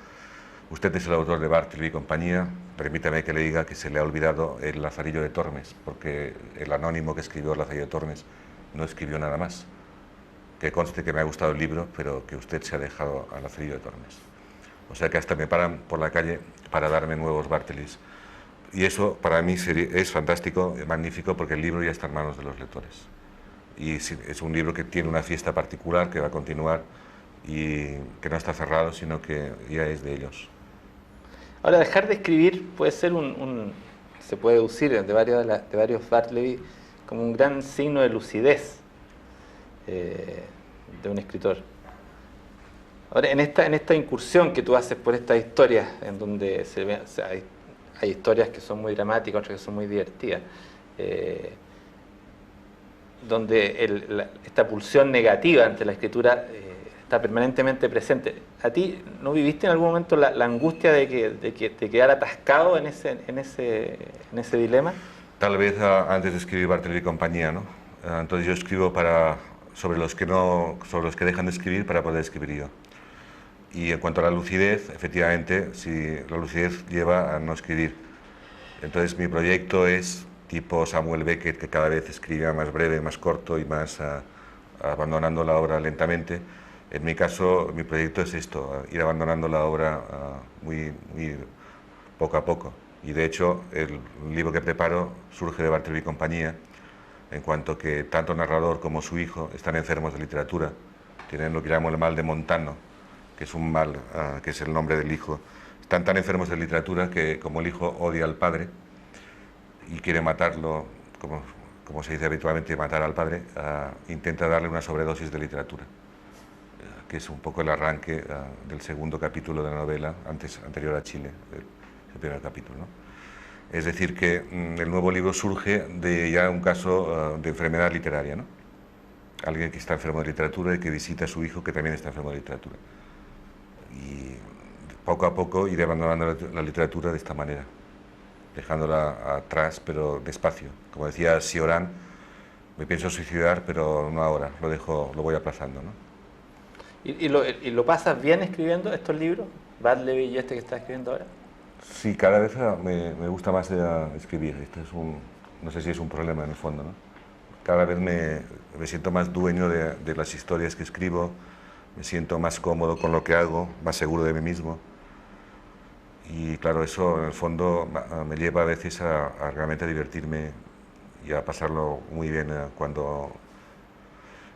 usted es el autor de Bartleby y compañía, permítame que le diga que se le ha olvidado el Lazarillo de Tormes, porque el anónimo que escribió el Lazarillo de Tormes no escribió nada más. Que conste que me ha gustado el libro, pero que usted se ha dejado al Lazarillo de Tormes. O sea que hasta me paran por la calle para darme nuevos Bartleby's. Y eso para mí es fantástico, magnífico, porque el libro ya está en manos de los lectores. Y es un libro que tiene una fiesta particular, que va a continuar y que no está cerrado, sino que ya es de ellos. Ahora, dejar de escribir puede ser se puede deducir de varios Bartleby como un gran signo de lucidez de un escritor. Ahora, en esta incursión que tú haces por estas historias, en donde hay historias que son muy dramáticas, otras que son muy divertidas, donde esta pulsión negativa ante la escritura está permanentemente presente. ¿A ti no viviste en algún momento la angustia de quedar atascado en ese dilema? Tal vez antes de escribir Bartleby y compañía, ¿no? Entonces yo escribo sobre los que dejan de escribir para poder escribir yo. Y en cuanto a la lucidez, efectivamente, si la lucidez lleva a no escribir. Entonces mi proyecto es tipo Samuel Beckett, que cada vez escribía más breve, más corto y más abandonando la obra lentamente. En mi caso, mi proyecto es esto, ir abandonando la obra muy poco a poco. Y de hecho, el libro que preparo surge de Bartleby y compañía, en cuanto que tanto el narrador como su hijo están enfermos de literatura. Tienen lo que llamo el mal de Montano, que es un mal, que es el nombre del hijo. Están tan enfermos de literatura que, como el hijo odia al padre y quiere matarlo, como se dice habitualmente, matar al padre, intenta darle una sobredosis de literatura, que es un poco el arranque del segundo capítulo de la novela, anterior a Chile, el primer capítulo, ¿no? Es decir, que el nuevo libro surge de ya un caso de enfermedad literaria, ¿no? Alguien que está enfermo de literatura y que visita a su hijo que también está enfermo de literatura. Y poco a poco iré abandonando la literatura de esta manera, dejándola atrás, pero despacio. Como decía Cioran, me pienso suicidar, pero no ahora, lo voy aplazando, ¿no? ¿Y lo pasas bien escribiendo estos libros? Bartleby y este que estás escribiendo ahora. Sí, cada vez me gusta más escribir. Esto es no sé si es un problema en el fondo, ¿no? Cada vez me siento más dueño de las historias que escribo, me siento más cómodo con lo que hago, más seguro de mí mismo. Y claro, eso en el fondo me lleva a veces a realmente divertirme y a pasarlo muy bien cuando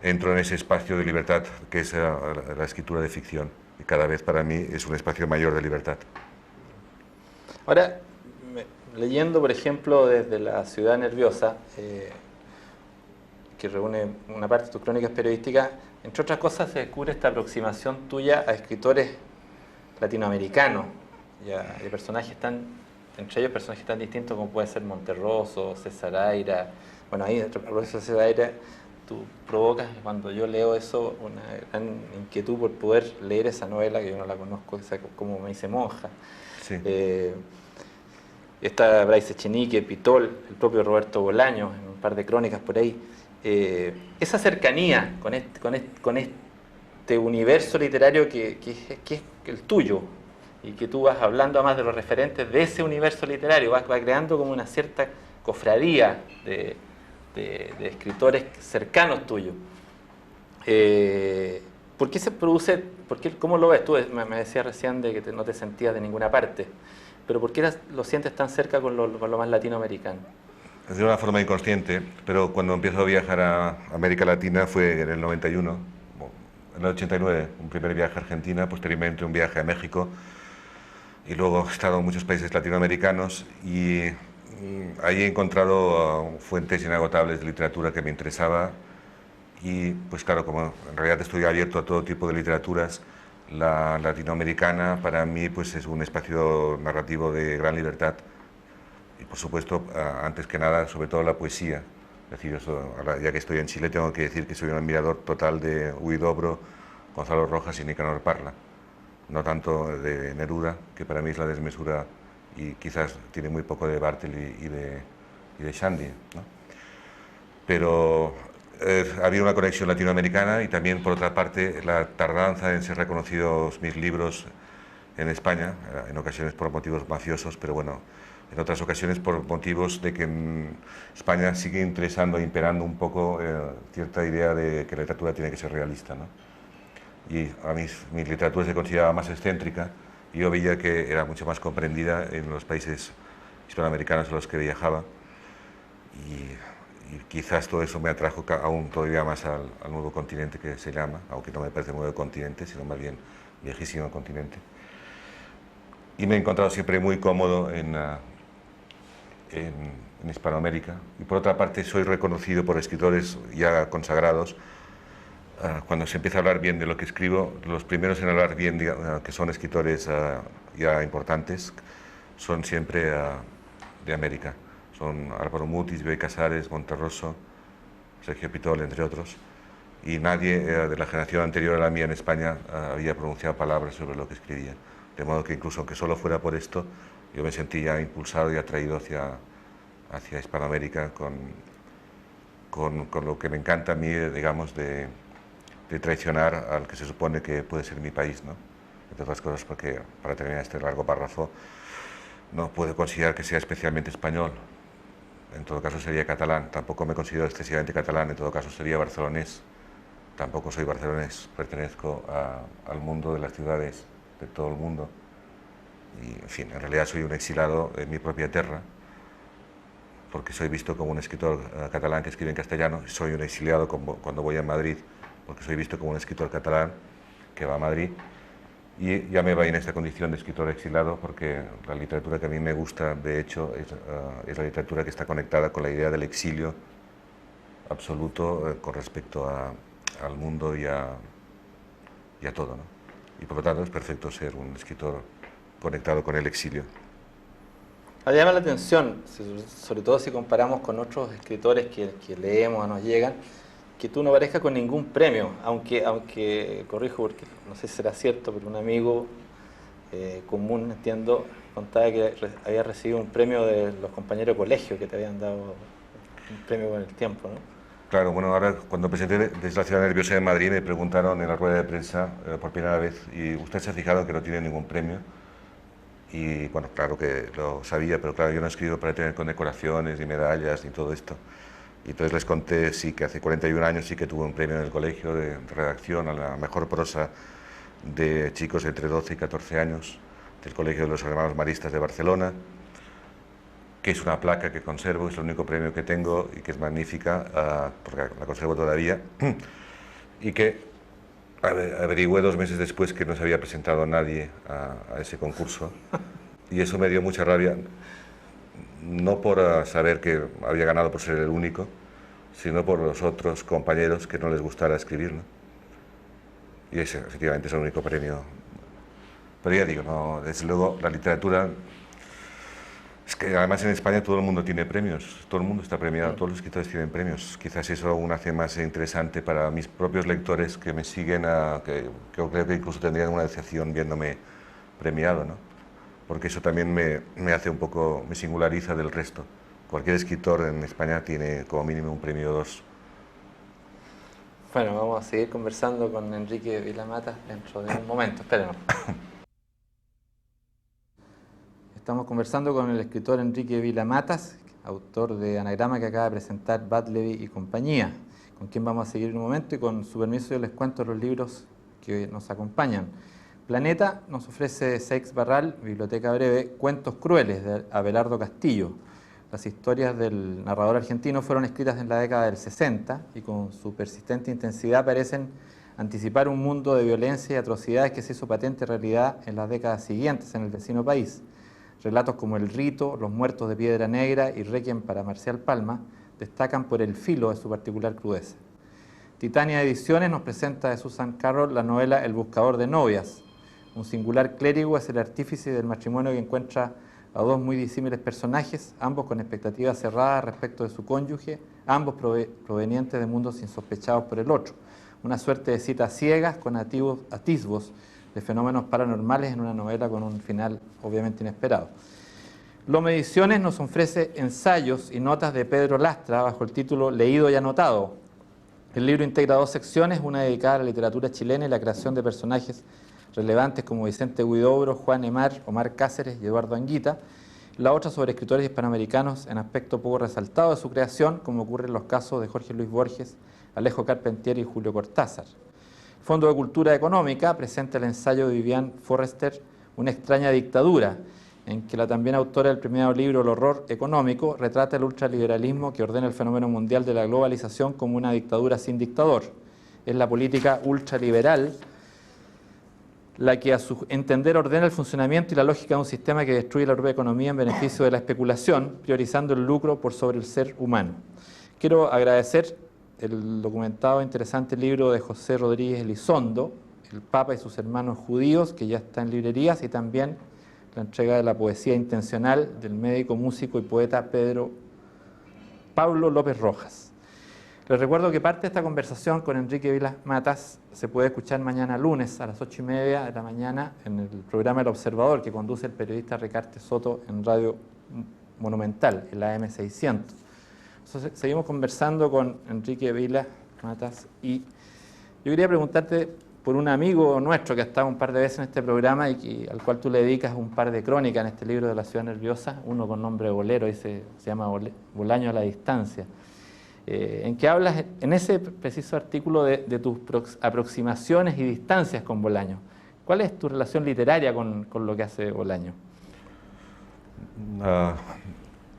entro en ese espacio de libertad que es la escritura de ficción. Y cada vez para mí es un espacio mayor de libertad. Ahora, leyendo, por ejemplo, desde La Ciudad Nerviosa, que reúne una parte de tus crónicas periodísticas, entre otras cosas se descubre esta aproximación tuya a escritores latinoamericanos y a personajes entre ellos personajes tan distintos como puede ser Monterroso, César Aira. Bueno, ahí, a propósito de César Aira, tú provocas, cuando yo leo eso, una gran inquietud por poder leer esa novela, que yo no la conozco, esa, como me dice monja. Sí. Está Bryce Echenique, Pitol, el propio Roberto Bolaños, en un par de crónicas por ahí. Esa cercanía con este universo literario que es el tuyo, y que tú vas hablando además de los referentes de ese universo literario, vas creando como una cierta cofradía de escritores cercanos tuyos. ¿Por qué se produce, cómo lo ves? Tú me decías recién de que no te sentías de ninguna parte, pero ¿por qué lo sientes tan cerca con lo más latinoamericano? De una forma inconsciente, pero cuando empiezo a viajar a América Latina fue en el 91, en el 89, un primer viaje a Argentina, posteriormente un viaje a México, y luego he estado en muchos países latinoamericanos y ahí he encontrado fuentes inagotables de literatura que me interesaba y pues claro, como en realidad estoy abierto a todo tipo de literaturas, la latinoamericana para mí pues es un espacio narrativo de gran libertad y por supuesto, antes que nada, sobre todo la poesía. Es decir, ya que estoy en Chile tengo que decir que soy un admirador total de Huidobro, Gonzalo Rojas y Nicanor Parra. No tanto de Neruda, que para mí es la desmesura y quizás tiene muy poco de Bartleby y de Shandy, ¿no? Pero había una conexión latinoamericana y también, por otra parte, la tardanza en ser reconocidos mis libros en España, en ocasiones por motivos mafiosos, pero bueno, en otras ocasiones por motivos de que en España sigue interesando e imperando un poco cierta idea de que la literatura tiene que ser realista, ¿no? Y a mi literatura se consideraba más excéntrica y yo veía que era mucho más comprendida en los países hispanoamericanos a los que viajaba y quizás todo eso me atrajo aún todavía más al nuevo continente que se llama, aunque no me parece nuevo continente, sino más bien viejísimo continente. Y me he encontrado siempre muy cómodo en Hispanoamérica. Y por otra parte soy reconocido por escritores ya consagrados. Cuando se empieza a hablar bien de lo que escribo, los primeros en hablar bien, que son escritores ya importantes, son siempre de América. Son Álvaro Mutis, Bioy Casares, Monterroso, Sergio Pitol, entre otros. Y nadie de la generación anterior a la mía en España había pronunciado palabras sobre lo que escribía. De modo que incluso aunque solo fuera por esto, yo me sentía impulsado y atraído hacia Hispanoamérica con lo que me encanta a mí, digamos, de traicionar al que se supone que puede ser mi país, ¿no? Entre otras cosas porque, para terminar este largo párrafo, no puedo considerar que sea especialmente español. En todo caso sería catalán. Tampoco me considero excesivamente catalán, en todo caso sería barcelonés. tampoco soy barcelonés, pertenezco al mundo de las ciudades de todo el mundo. Y, en fin, en realidad soy un exilado en mi propia tierra, porque soy visto como un escritor catalán que escribe en castellano. Soy un exiliado cuando voy a Madrid, porque soy visto como un escritor catalán que va a Madrid. Y ya me va en esta condición de escritor exilado, porque la literatura que a mí me gusta, de hecho, es la literatura que está conectada con la idea del exilio absoluto con respecto al mundo y a todo, ¿no? Y por lo tanto es perfecto ser un escritor conectado con el exilio. Llama la atención, sobre todo si comparamos con otros escritores que leemos o nos llegan, que tú no aparezcas con ningún premio, aunque corrijo porque no sé si será cierto, pero un amigo común, entiendo, contaba que había recibido un premio de los compañeros de colegio que te habían dado un premio con el tiempo, ¿no? Claro, bueno, ahora cuando presenté desde la Ciudad Nerviosa de Madrid me preguntaron en la rueda de prensa por primera vez, ¿y usted se ha fijado que no tiene ningún premio? Y bueno, claro que lo sabía, pero claro, yo no he escrito para tener condecoraciones, ni medallas, ni todo esto. Y entonces les conté, sí, que hace 41 años sí que tuve un premio en el colegio de redacción a la mejor prosa de chicos entre 12 y 14 años del Colegio de los Hermanos Maristas de Barcelona, que es una placa que conservo, es el único premio que tengo y que es magnífica, porque la conservo todavía, y que averigüé 2 meses después que no se había presentado nadie a ese concurso, y eso me dio mucha rabia, no por saber que había ganado por ser el único, sino por los otros compañeros que no les gustara escribir, ¿no? Y ese efectivamente es el único premio. Pero ya digo, no, desde luego la literatura, es que además en España todo el mundo tiene premios, todo el mundo está premiado, todos los escritores tienen premios. Quizás eso aún hace más interesante para mis propios lectores que me siguen, que yo creo que incluso tendrían una decepción viéndome premiado, ¿no? Porque eso también me hace un poco, me singulariza del resto. Cualquier escritor en España tiene como mínimo un premio o 2. Bueno, vamos a seguir conversando con Enrique Vila-Matas dentro de un momento, espérenos. Estamos conversando con el escritor Enrique Vila-Matas, autor de Anagrama que acaba de presentar Batlevy y compañía, con quien vamos a seguir en un momento, y con su permiso yo les cuento los libros que nos acompañan. Planeta nos ofrece Seix Barral, Biblioteca Breve, Cuentos Crueles, de Abelardo Castillo. Las historias del narrador argentino fueron escritas en la década del 60 y con su persistente intensidad parecen anticipar un mundo de violencia y atrocidades que se hizo patente realidad en las décadas siguientes en el vecino país. Relatos como El Rito, Los Muertos de Piedra Negra y Requiem para Marcial Palma destacan por el filo de su particular crudeza. Titania Ediciones nos presenta de Susan Carroll la novela El Buscador de Novias. Un singular clérigo es el artífice del matrimonio que encuentra a 2 muy disímiles personajes, ambos con expectativas cerradas respecto de su cónyuge, ambos provenientes de mundos insospechados por el otro. Una suerte de citas ciegas con atisbos de fenómenos paranormales en una novela con un final obviamente inesperado. Loma Ediciones nos ofrece ensayos y notas de Pedro Lastra bajo el título Leído y Anotado. El libro integra 2 secciones, una dedicada a la literatura chilena y la creación de personajes relevantes como Vicente Huidobro, Juan Emar, Omar Cáceres y Eduardo Anguita, la otra sobre escritores hispanoamericanos en aspecto poco resaltado de su creación, como ocurre en los casos de Jorge Luis Borges, Alejo Carpentier y Julio Cortázar. Fondo de Cultura Económica presenta el ensayo de Vivian Forrester, Una extraña dictadura, en que la también autora del premiado libro El horror económico retrata el ultraliberalismo que ordena el fenómeno mundial de la globalización como una dictadura sin dictador. Es la política ultraliberal la que a su entender ordena el funcionamiento y la lógica de un sistema que destruye la propia economía en beneficio de la especulación, priorizando el lucro por sobre el ser humano. Quiero agradecer el documentado e interesante libro de José Rodríguez Elizondo, El Papa y sus hermanos judíos, que ya está en librerías, y también la entrega de la poesía intencional del médico, músico y poeta Pablo López Rojas. Les recuerdo que parte de esta conversación con Enrique Vila-Matas se puede escuchar mañana lunes a las 8:30 de la mañana en el programa El Observador, que conduce el periodista Ricarte Soto en Radio Monumental, en la AM600. Entonces, seguimos conversando con Enrique Vila-Matas y yo quería preguntarte por un amigo nuestro que ha estado un par de veces en este programa y al cual tú le dedicas un par de crónicas en este libro de La Ciudad Nerviosa, uno con nombre de Bolero, se llama Bolaño a la distancia. en que hablas en ese preciso artículo de tus aproximaciones y distancias con Bolaño. ¿Cuál es tu relación literaria con lo que hace Bolaño?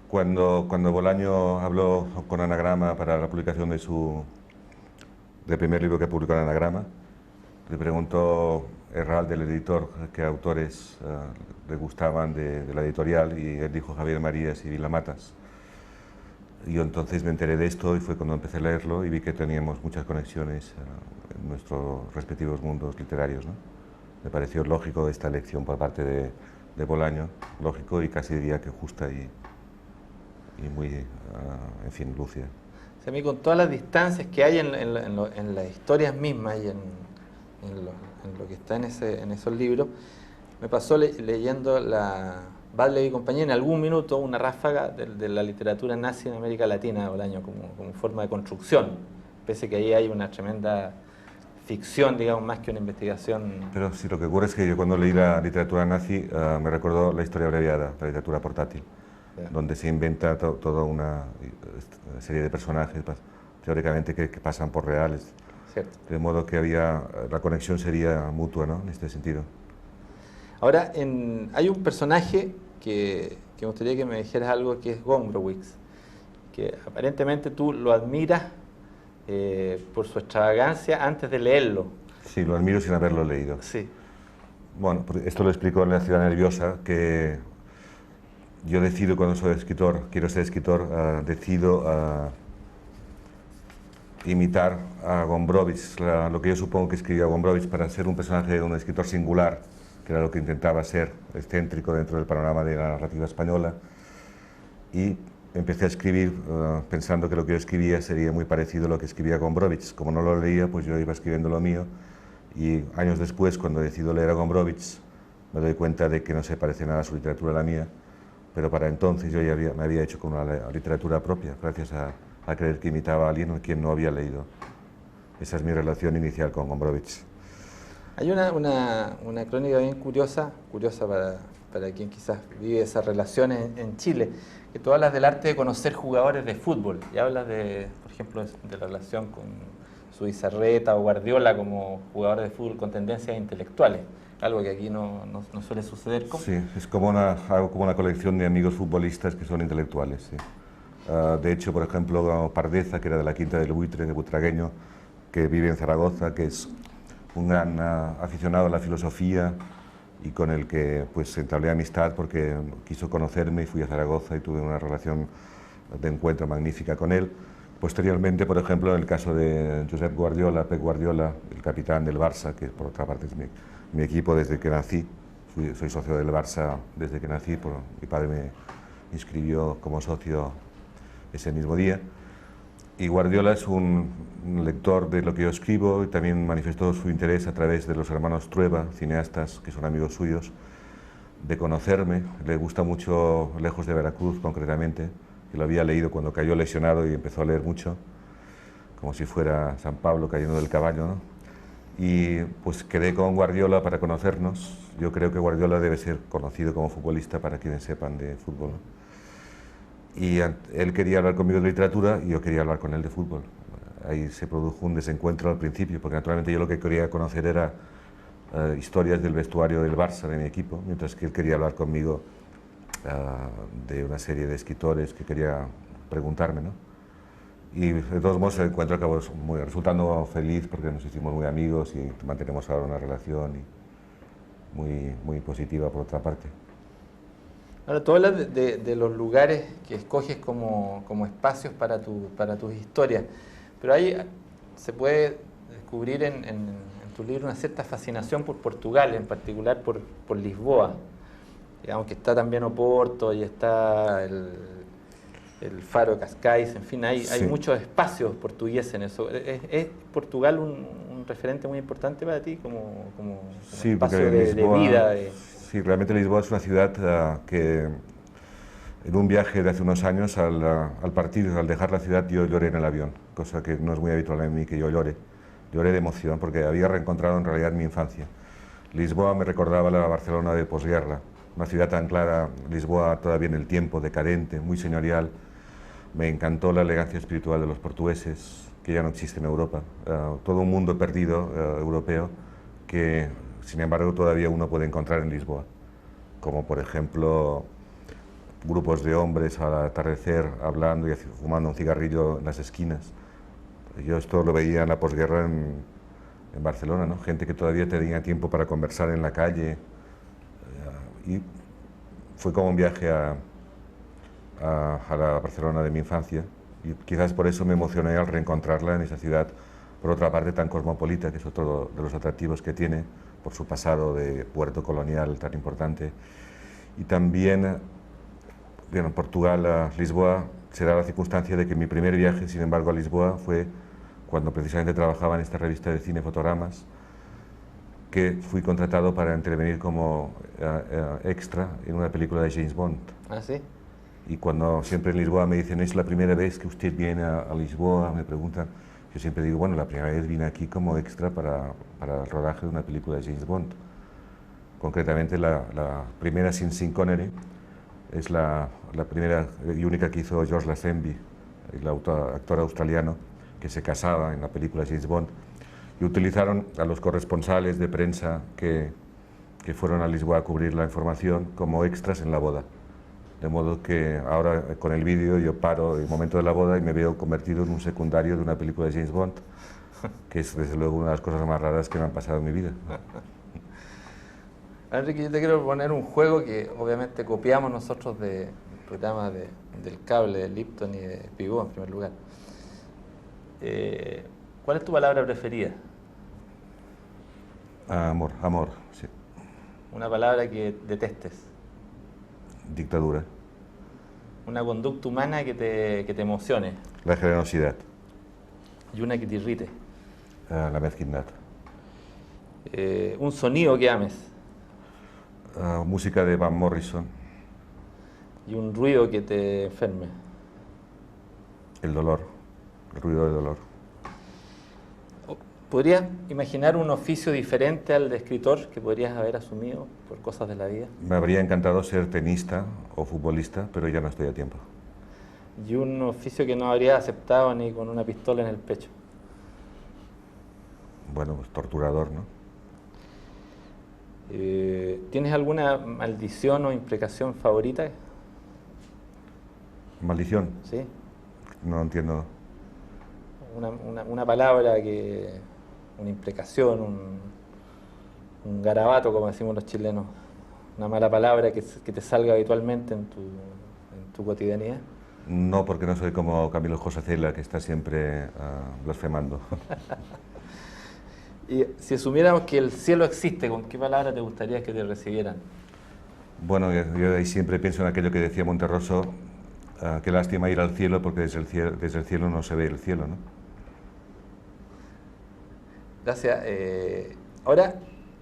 Cuando Bolaño habló con Anagrama para la publicación del primer libro que publicó en Anagrama, le preguntó Herralde, del editor, qué autores le gustaban de la editorial, y él dijo Javier Marías y Vilamatas. Y yo entonces me enteré de esto y fue cuando empecé a leerlo y vi que teníamos muchas conexiones en nuestros respectivos mundos literarios, ¿no? Me pareció lógico esta elección por parte de Bolaño, lógico y casi diría que justa y muy, en fin, lúcida. O sea, a mí, con todas las distancias que hay en las historias mismas y en lo que está en esos libros, me pasó leyendo la Bradley y compañía en algún minuto una ráfaga de la literatura nazi en América Latina de Bolaño como forma de construcción, pese que ahí hay una tremenda ficción, digamos, más que una investigación. Pero sí, lo que ocurre es que yo cuando leí la literatura nazi me recordó la historia abreviada, la literatura portátil, donde se inventa toda una serie de personajes teóricamente que pasan por reales. Cierto. De modo que la conexión sería mutua, ¿no? En este sentido. Ahora, hay un personaje que me gustaría que me dijeras algo, que es Gombrowicz, que aparentemente tú lo admiras por su extravagancia antes de leerlo. Sí, lo admiro sin haberlo leído. Sí. Bueno, esto lo explicó en La ciudad nerviosa, que yo decido cuando soy escritor, quiero ser escritor, decido imitar a Gombrowicz, lo que yo supongo que escribía Gombrowicz, para ser un personaje, un escritor singular, que era lo que intentaba ser, excéntrico dentro del panorama de la narrativa española, y empecé a escribir pensando que lo que yo escribía sería muy parecido a lo que escribía Gombrowicz. Como no lo leía, pues yo iba escribiendo lo mío, y años después, cuando decido leer a Gombrowicz, me doy cuenta de que no se parece nada a su literatura a la mía, pero para entonces yo ya me había hecho con una literatura propia, gracias a creer que imitaba a alguien a quien no había leído. Esa es mi relación inicial con Gombrowicz. Hay una crónica bien curiosa para quien quizás vive esas relaciones en Chile, que tú hablas del arte de conocer jugadores de fútbol, y hablas por ejemplo, de la relación con Zubizarreta o Guardiola como jugadores de fútbol con tendencias intelectuales, algo que aquí no suele suceder. Sí, es como hago como una colección de amigos futbolistas que son intelectuales, sí. De hecho, por ejemplo, Pardeza, que era de la Quinta del Buitre, de butragueño, que vive en Zaragoza, que es un gran aficionado a la filosofía y con el que pues entablé amistad porque quiso conocerme y fui a Zaragoza y tuve una relación de encuentro magnífica con él. Posteriormente, por ejemplo, en el caso de Josep Guardiola, Pep Guardiola, el capitán del Barça, que por otra parte es mi equipo desde que nací, soy socio del Barça desde que nací, mi padre me inscribió como socio ese mismo día. Y Guardiola es un lector de lo que yo escribo y también manifestó su interés a través de los hermanos Trueba, cineastas que son amigos suyos, de conocerme. Le gusta mucho Lejos de Veracruz, concretamente, que lo había leído cuando cayó lesionado y empezó a leer mucho, como si fuera San Pablo cayendo del caballo, ¿no? Y pues quedé con Guardiola para conocernos. Yo creo que Guardiola debe ser conocido como futbolista para quienes sepan de fútbol, ¿no? Y él quería hablar conmigo de literatura y yo quería hablar con él de fútbol. Ahí se produjo un desencuentro al principio, porque naturalmente yo lo que quería conocer era historias del vestuario del Barça, de mi equipo, mientras que él quería hablar conmigo de una serie de escritores que quería preguntarme, ¿no? Y de todos modos el encuentro acabó resultando feliz porque nos hicimos muy amigos y mantenemos ahora una relación muy positiva por otra parte. Ahora, tú hablas de los lugares que escoges como espacios para tus historias, pero ahí se puede descubrir en tu libro una cierta fascinación por Portugal, en particular por Lisboa. Digamos que está también Oporto y está el Faro de Cascais, en fin, hay muchos espacios portugueses en eso. ¿Es Portugal un referente muy importante para ti como sí, espacio Lisboa, de vida? Sí, realmente Lisboa es una ciudad que en un viaje de hace unos años, al partir, al dejar la ciudad, yo lloré en el avión, cosa que no es muy habitual en mí que yo llore. Lloré de emoción porque había reencontrado en realidad mi infancia. Lisboa me recordaba la Barcelona de posguerra, una ciudad anclada, Lisboa todavía en el tiempo, decadente, muy señorial, Me encantó la elegancia espiritual de los portugueses, que ya no existe en Europa. Todo un mundo perdido europeo que, sin embargo, todavía uno puede encontrar en Lisboa. Como, por ejemplo, grupos de hombres al atardecer hablando y fumando un cigarrillo en las esquinas. Yo esto lo veía en la posguerra en Barcelona, ¿no? Gente que todavía tenía tiempo para conversar en la calle. Y fue como un viaje a la Barcelona de mi infancia, y quizás por eso me emocioné al reencontrarla en esa ciudad, por otra parte tan cosmopolita, que es otro de los atractivos que tiene, por su pasado de puerto colonial tan importante. Y también, en Portugal, a Lisboa, se da la circunstancia de que mi primer viaje, sin embargo, a Lisboa fue cuando precisamente trabajaba en esta revista de cine Fotogramas, que fui contratado para intervenir como extra en una película de James Bond. ¿Ah, sí? Y cuando siempre en Lisboa me dicen, ¿es la primera vez que usted viene a Lisboa? Me preguntan. Yo siempre digo, bueno, la primera vez vine aquí como extra para el rodaje de una película de James Bond. Concretamente, la primera sin Sean Connery es la primera y única que hizo George Lazenby, el actor australiano que se casaba en la película James Bond. Y utilizaron a los corresponsales de prensa que fueron a Lisboa a cubrir la información como extras en la boda. De modo que ahora con el vídeo yo paro el momento de la boda y me veo convertido en un secundario de una película de James Bond, que es desde luego una de las cosas más raras que me han pasado en mi vida. Enrique, yo te quiero proponer un juego que obviamente copiamos nosotros de programas del cable, de Lipton y de Pivot en primer lugar. ¿Cuál es tu palabra preferida? Amor, amor, sí. Una palabra que detestes. Dictadura. Una conducta humana que te emocione. La generosidad. Y una que te irrite. La mezquindad. Un sonido que ames. Música de Van Morrison. Y un ruido que te enferme. El dolor. El ruido del dolor. ¿Podrías imaginar un oficio diferente al de escritor que podrías haber asumido por cosas de la vida? Me habría encantado ser tenista o futbolista, pero ya no estoy a tiempo. Y un oficio que no habrías aceptado ni con una pistola en el pecho. Bueno, pues torturador, ¿no? ¿Tienes alguna maldición o imprecación favorita? Maldición. ¿Sí? No entiendo. Una palabra que... una imprecación, un garabato, como decimos los chilenos. Una mala palabra que te salga habitualmente en tu cotidianidad. No, porque no soy como Camilo José Cela, que está siempre blasfemando. Y si asumiéramos que el cielo existe, ¿con qué palabra te gustaría que te recibieran? Bueno, yo ahí siempre pienso en aquello que decía Monterroso, qué lástima ir al cielo, porque desde el cielo no se ve el cielo, ¿no? Gracias. Ahora,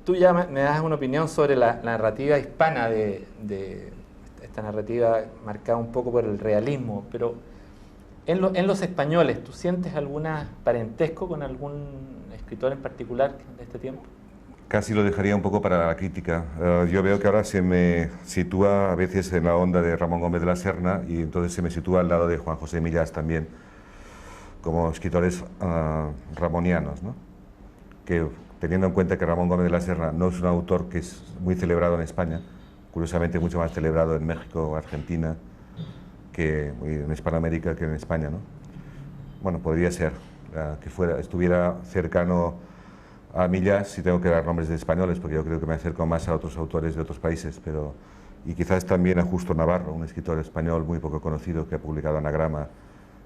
tú ya me das una opinión sobre la narrativa hispana de esta narrativa marcada un poco por el realismo, pero en los españoles, ¿tú sientes algún parentesco con algún escritor en particular de este tiempo? Casi lo dejaría un poco para la crítica. Yo veo que ahora se me sitúa a veces en la onda de Ramón Gómez de la Serna y entonces se me sitúa al lado de Juan José Millás también, como escritores ramonianos, ¿no? Que teniendo en cuenta que Ramón Gómez de la Serna no es un autor que es muy celebrado en España, curiosamente mucho más celebrado en México, Argentina, que en Hispanoamérica que en España, ¿no? Bueno, podría ser que estuviera cercano a Millás, si tengo que dar nombres de españoles, porque yo creo que me acerco más a otros autores de otros países, y quizás también a Justo Navarro, un escritor español muy poco conocido que ha publicado Anagrama,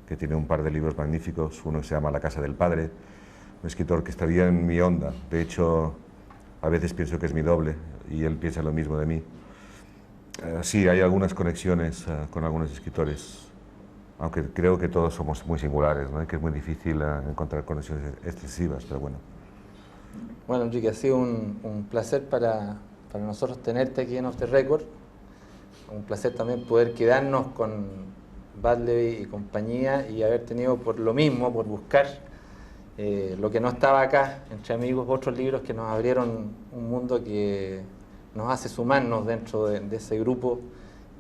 que tiene un par de libros magníficos, uno que se llama La casa del padre, un escritor que estaría en mi onda. De hecho, a veces pienso que es mi doble y él piensa lo mismo de mí. Sí, hay algunas conexiones con algunos escritores, aunque creo que todos somos muy singulares, ¿no? Y que es muy difícil encontrar conexiones excesivas, pero bueno. Bueno, Enrique, ha sido un placer para nosotros tenerte aquí en Off the Record. Un placer también poder quedarnos con Bartleby y compañía y haber tenido por lo mismo, por buscar lo que no estaba acá, entre amigos, otros libros que nos abrieron un mundo que nos hace sumarnos dentro de ese grupo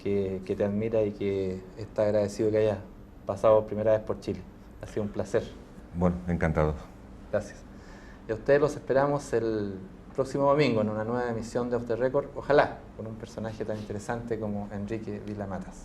que te admira y que está agradecido que hayas pasado por primera vez por Chile. Ha sido un placer. Bueno, encantado. Gracias. Y a ustedes los esperamos el próximo domingo en una nueva emisión de Off the Record, ojalá con un personaje tan interesante como Enrique Vila Matas.